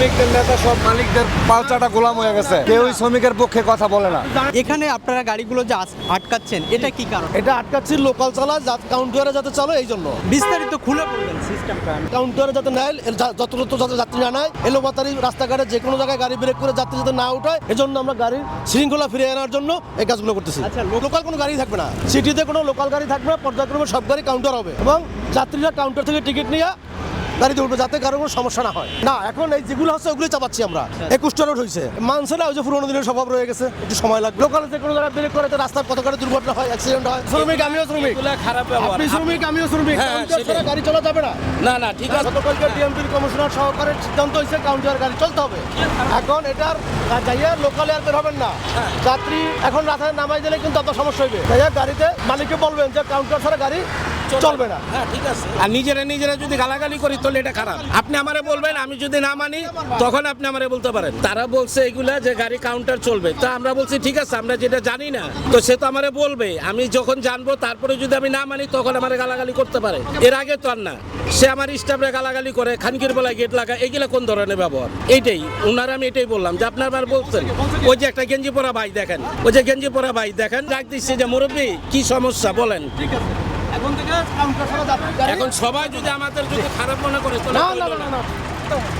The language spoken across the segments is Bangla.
শ্রমিকদের নেতা সব মালিকদের পালচাটা গোলাম হয়ে গেছে, কেউই শ্রমিকের পক্ষে কথা বলে না। এখানে আপনারা গাড়িগুলো যে আটকাচ্ছেন, এটা কি কারণ? এটা আটকাচ্ছি লোকাল চালা কাউন্টারে যাতে চলে এই জন্য। বিস্তারিত খুলে বলবেন সিস্টেমটা। কাউন্টারে যাতে নেয়, যত যাত্রী না নেয়, এলোপাতারি রাস্তাঘাটে যে কোনো জায়গায় গাড়ি ব্রেক করে যাত্রী যাতে না উঠায়, এজন্য আমরা গাড়ির শৃঙ্খলা ফিরে আনার জন্য এই কাজগুলো করতেছি। আচ্ছা, লোকাল কোনো গাড়ি থাকবে না, সিটিতে কোনো লোকাল গাড়ি থাকবে না, পর্যায়ক্রমে সব গাড়ি কাউন্টার হবে এবং যাত্রীরা কাউন্টার থেকে টিকিট নিয়ে গাড়িতে উঠবে, যাতে কারো কোনো সমস্যা না হয়। না, এখন এই যেগুলো হচ্ছে ওগুলোই চাপাচ্ছি আমরা। 21টা রোড হয়েছে, মানছে না, ওই যে পুরোনো দিনের স্বভাব রয়ে গেছে, একটু সময় লাগবে। লোকালে যে কোনো জায়গায় ব্রেক করে রাস্তায় কত করে দুর্ঘটনা হয়, অ্যাক্সিডেন্ট হয়। শ্রমিক, আমিও শ্রমিক, আপনি শ্রমিক, আমিও শ্রমিক, কাউন্টার ছাড়া গাড়ি চলা যাবে না। না ঠিক আছে। গতকালকে ডিএমপির কমিশনার সহকারে সিদ্ধান্ত হয়েছে কাউন্টার গাড়ি চলতে হবে। এখন এটার যাইয়া লোকালে আর বের হবেন না, যাত্রী এখন রাস্তায় নামাই দিলে কিন্তু আপনার সমস্যা হইবে। যাইয়া গাড়িতে মালিককে বলবেন যে কাউন্টার ছাড়া গাড়ি চলবে না। হ্যাঁ ঠিক আছে। আর নিজেরা যদি গালাগালি করি তাহলে এটা খারাপ। আপনি আমারে বলবেন, আমি যদি না মানি তখন আপনি আমারে বলতে পারেন। তারা বলছে এগুলা যে গাড়ি কাউন্টার চলবে, তো আমরা বলছি ঠিক আছে, আমরা যেটা জানি না তো সে তো আমারে বলবে। আমি যখন জানবো তারপরে যদি আমি না মানি তখন আমারে গালাগালি করতে পারে। এর আগে তো আর না, সে আমার স্টাফরে গালাগালি করে, খানকির বেলায় গেট লাগা, এগুলা কোন ধরনের ব্যবহার? এইটাই ওনারা, আমি এটাই বললাম যে আপনার বার বলছেন। ওই যে একটা গেঞ্জি পরা ভাই দেখেন, ওই যে গেঞ্জি পরা ভাই দেখেন, ডাক দিচ্ছে যে মুরব্বী কি সমস্যা বলেন। এখন থেকে কাউন্টার ছাড়া যাত্রী গাড়ি। এখন সবাই যদি আমাদের যদি খারাপ মনে করে তাহলে না,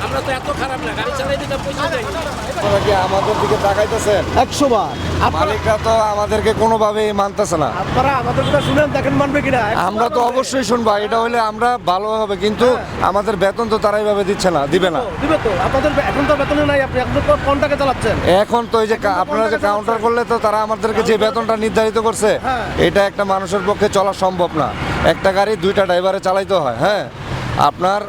আমরা তো এত খারাপ না, গাড়ি চালাই দিতে পয়সা দেয়। আপনারা কি আমাদের দিকে তাকাইতেছেন? 100 বার মালিকরা তো আমাদেরকে কোনোভাবেই মানতেছে না। আপনারা আমাদের কথা শুনেন, দেখেন মানবে কিনা। আমরা তো অবশ্যই শুনবা, এটা হলে আমরা ভালো হবে, কিন্তু আমাদের বেতন তো তারা এইভাবে দিচ্ছে না, দিবে না। দিবে তো, আপনাদের এখন তো বেতনে নাই, আপনি এখন তো কন্টাকে চালাচ্ছেন। এখন তো এই যে আপনারা যে কাউন্টার করলে তো তারা আমাদেরকে যে বেতনটা নির্ধারিত করছে, এটা একটা মানুষের পক্ষে চলা সম্ভব না। একটা গাড়ি 2টা ড্রাইভারে চালাইতে হয়। হ্যাঁ, আপনার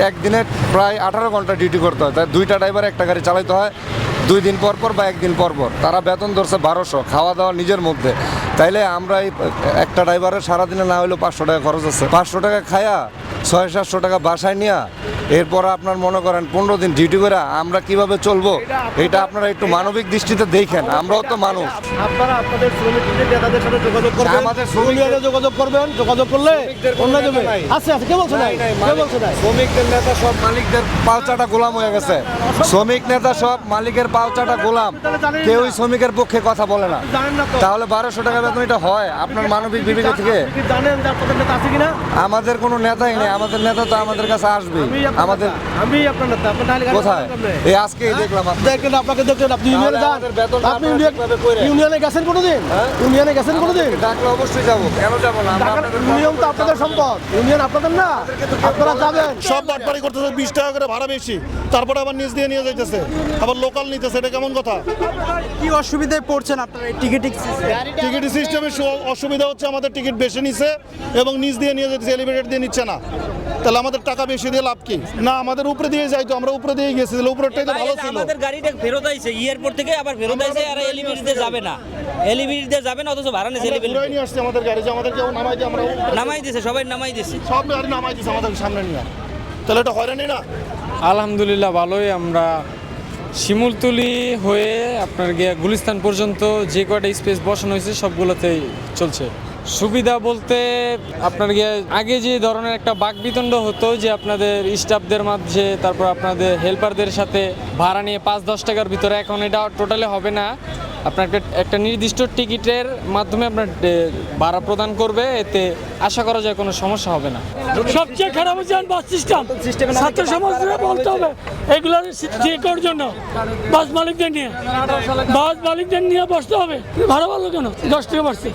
একদিনে প্রায় 18 ঘন্টা ডিউটি করতে হয়, তাই 2টা ড্রাইভারে একটা গাড়ি চালাইতে হয় 2 দিন পর পর বা 1 দিন পর পর। তারা বেতন ধরছে 1200, খাওয়া দাওয়া নিজের মধ্যে। তাইলে আমরা এই একটা ড্রাইভারের সারাদিনে না হলেও 500 টাকা খরচ আছে, 500 টাকা খায়া 600-700 টাকা বাসায় নিয়ে এরপর আপনার মনে করেন 15 দিন ডিউটি করে আমরা কিভাবে চলবো, এটা আপনারা একটু মানবিক দৃষ্টিতে দেখেন। আমরাও তো মানুষ। আপনারা আপনাদের শ্রমিকদের নেতাদের সাথে যোগাযোগ করবেন, আমাদের ইউনিয়নে যোগাযোগ করবেন, যোগাযোগ করলে অন্য দেবে। আছে কে বলছে না, কে বলছে না? শ্রমিকদের নেতা সব মালিকদের পালচাটা গোলাম হয়ে গেছে। শ্রমিক নেতা সব মালিকের পালচাটা গোলাম, কেউই শ্রমিকের পক্ষে কথা বলে না। জানেন না তো, তাহলে 1200 টাকা বেতন এটা হয় আপনার মানবিক বিবেক থেকে? আপনি কি জানেন যে আপনাদের নেতা আছে কিনা? আমাদের কোনো নেতাই নেই, আমাদের নেতা তো আমাদের কাছে আসবে। আমাদের আমি আপনার নেতা, আপনি তাহলে গাড়ি কোথায়? চালাবেন কেমনে? এই আজকেই দেখলাম দেখেন, আপনাকে দেখলেন, আপনি ইউনিয়নে যান, আমাদের বেতনটা আপনি আপনারা ঠিকভাবে কইরেন। ইউনিয়নে গেছেন কোনোদিন? ইউনিয়নে গেছেন কোনোদিন? ডাকলে অবশ্যই যাবো, কেন যাবো না? আমরা আপনাদের ইউনিয়ন তো আপনাদের সম্পদ, ইউনিয়ন আপনাদের না, আপনারা যাবেন। সব বাটপাড়ি করতেছে, 20 টাকা করে ভাড়া বেশি, তারপরে আবার নিচ দিয়ে নিয়ে যাইতেছে, আবার লোকাল নিতেছে। এটা কেমন কথা? কি অসুবিধায় পড়ছেন আপনারা এই টিকিটিং টিকিট সিস্টেমের অসুবিধা হচ্ছে, আমাদের টিকিট বেশি নিচ্ছে এবং নিচ দিয়ে নিয়ে যেতেছে, এলিভেটেড দিয়ে নিচ্ছে না। তাহলে আমাদের টাকা বেশি দিয়ে লাভ কি? না, আমাদের উপরে দিয়ে যাইতো, আমরা উপরে দিয়ে গেছি, তাহলে উপরেরটাই তো ভালো ছিল। আমাদের গাড়িটা ফেরত আইছে এয়ারপোর্ট থেকে, আবার ফেরত আইছে, আর এলিভেটর যাবে না, এলিভেটর যাবে না, অথচ ভাড়া নিছে। আমরা ঘুরাই নিয়ে আসছি আমাদের গাড়ি, যে আমাদের কেউ নামাই দিয়ে আমরা নামাই দিছে, সবাই নামাই দিছে, সব গাড়ি নামাই দিচ্ছে আমাদের সামনে নিয়ে। তাহলে এটা হয়রানি না? আলহামদুলিল্লাহ ভালোই। আমরা শিমুলতলি হয়ে আপনার গিয়ে গুলিস্তান পর্যন্ত যে কয়টা স্পেস বসানো হয়েছে সবগুলোতেই চলছে। সুবিধা বলতে আপনার গিয়ে আগে যে ধরনের একটা বাকবিতণ্ড হতো যে আপনাদের স্টাফদের মাঝে, তারপর আপনাদের হেল্পারদের সাথে ভাড়া নিয়ে 5-10 টাকার ভিতরে, এখন এটা টোটালি হবে না। আপনার একটা নির্দিষ্ট টিকিটের মাধ্যমে আপনার ভাড়া প্রদান করবে, এতে আশা করা যায় কোনো সমস্যা হবে না। সবচেয়ে খারাপ হচ্ছে বাস সিস্টেম। ছাত্র সমাজকে বলতে হবে এগুলোর ঠিক করার জন্য বাস মালিকদের নিয়ে বসতে হবে। ভাড়া ভালো কেন 10 টাকা বাড়ছে,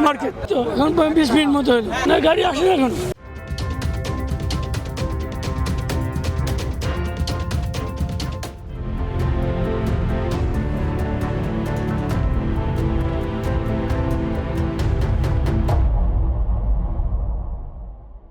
মার্কেট তো এখন 20 মিনিট মতো হলো না, গাড়ি আসে এখন।